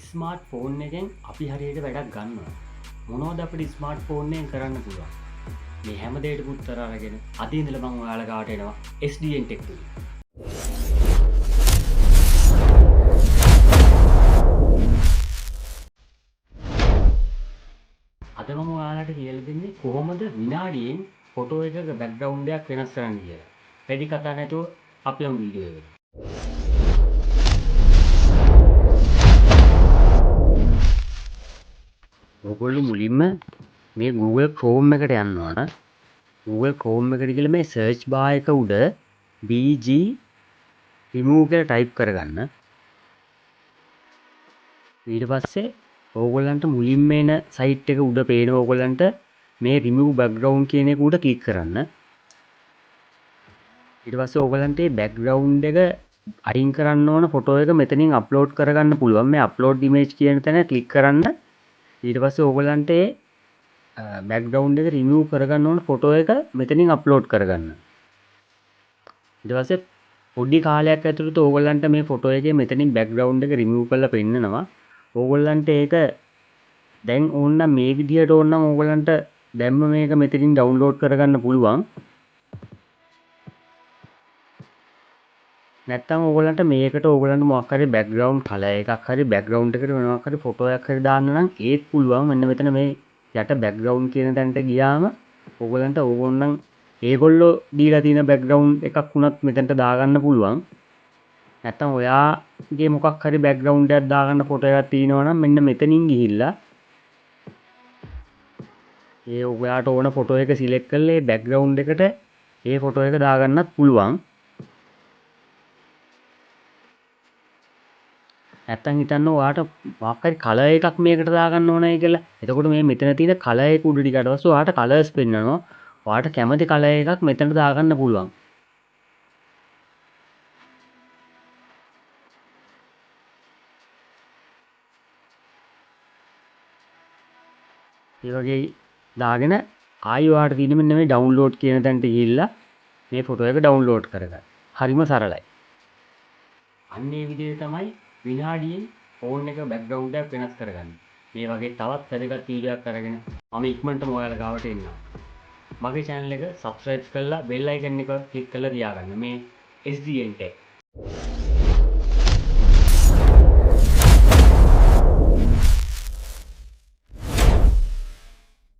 Smart phone එකෙන් අපි හරියට වැඩක් ගන්නවා. මොනවද අපිට ස්මාර්ට් ෆෝන් එකෙන් කරන්න පුළුවන්? මේ හැම දෙයකටම උත්තර අරගෙන අද ඉඳලා මම ඔයාලා ගාවට එනවා SDN Tech තුලින්. අද මම ඔයාලට කියලා දෙන්නේ කොහොමද විනාඩියෙන් ෆොටෝ එකක බෑග්ග්‍රවුන්ඩ් එකක් වෙනස් කරන්න කියලා. වැඩි කතා නැතුව අපි යමු වීඩියෝ එකට. ඔයගොල්ලෝ මුලින්ම මේ Google Chrome එකට යන්න ඕන. Google Chrome එකට ගිහලා මේ search bar එක උඩ BG remove කියලා type කරගන්න. ඊට පස්සේ ඕගොල්ලන්ට මුලින්ම එන site එක උඩ පේන ඕගොල්ලන්ට මේ remove background කියන එක උඩ click කරන්න. ඊට පස්සේ ඕගොල්ලන්ට මේ background එක අයින් කරන්න ඕන ෆොටෝ එක මෙතනින් upload කරගන්න පුළුවන්. මේ upload image කියන තැන click කරන්න. ඊට පස්සේ ඕගොල්ලන්ට බෑග්ග්‍රවුන්ඩ් එක රිමූව් කරගන්න ඕන ෆොටෝ එක මෙතනින් අප්ලෝඩ් කරගන්න. ඊට පස්සේ පොඩි කාලයක් ඇතුළත ඕගොල්ලන්ට මේ ෆොටෝ එකේ මෙතනින් බෑග්ග්‍රවුන්ඩ් එක රිමූව් කරලා පෙන්නනවා. ඕගොල්ලන්ට ඒක දැන් ඕනනම් මේ විදියට ඕනනම් ඕගොල්ලන්ට දැම්ම මේක මෙතනින් ඩවුන්ලෝඩ් කරගන්න පුළුවන්. නැත්තම් ඕගොල්ලන්ට මේකට ඕගොල්ලන්ට මොකක් හරි බෑග්ග්‍රවුන්ඩ් කලර් එකක් හරි බෑග්ග්‍රවුන්ඩ් එකට මොකක් හරි ෆොටෝ එකක් හරි දාන්න නම් ඒත් පුළුවන්. මෙන්න මෙතන මේ යට බෑග්ග්‍රවුන්ඩ් කියන තැනට ගියාම ඕගොල්ලන්ට ඕගොල්ලන් ඒගොල්ලෝ දීලා තියෙන බෑග්ග්‍රවුන්ඩ් එකක් වුණත් මෙතනට දාගන්න පුළුවන්. නැත්තම් ඔයාගේ මොකක් හරි බෑග්ග්‍රවුන්ඩ් එකක් දාගන්න ෆොටෝ එකක් තියෙනවා නම් මෙන්න මෙතනින් ගිහිල්ලා ඒ ඔයාට ඕන ෆොටෝ එක සිලෙක්ට් කරලා ඒ බෑග්ග්‍රවුන්ඩ් එකට ඒ ෆොටෝ එක දාගන්නත් පුළුවන්. නැත්තම් හිතන්න ඔයාට මොකක් හරි කලර් එකක් මේකට දාගන්න ඕනයි කියලා. එතකොට මේ මෙතන තියෙන කලර් එක උඩ ටිකට පස්සේ ඔයාට කලර්ස් පෙන්නනවා. ඔයාට කැමති කලර් එකක් මෙතනට දාගන්න පුළුවන්. ඒ වගේ දාගෙන ආයි ඔයාට තියෙන මෙන්න මේ ඩවුන්ලෝඩ් කියන තැනට ගිහිල්ලා මේ ෆොටෝ එක ඩවුන්ලෝඩ් කරගන්න. හරිම සරලයි. අන්න ඒ විදිහට තමයි විනාඩියෙන් ෆෝන් එක බෑග්ග්‍රවුන්ඩ් එකක් වෙනස් කරගන්නේ. මේ වගේ තවත් වැදගත් වීඩියෝ එකක් අරගෙන මම ඉක්මනටම ඔයාලා ගාවට එන්නම්. මගේ channel එක subscribe කරලා bell icon එක click කරලා තියාගන්න. මේ SDN Tech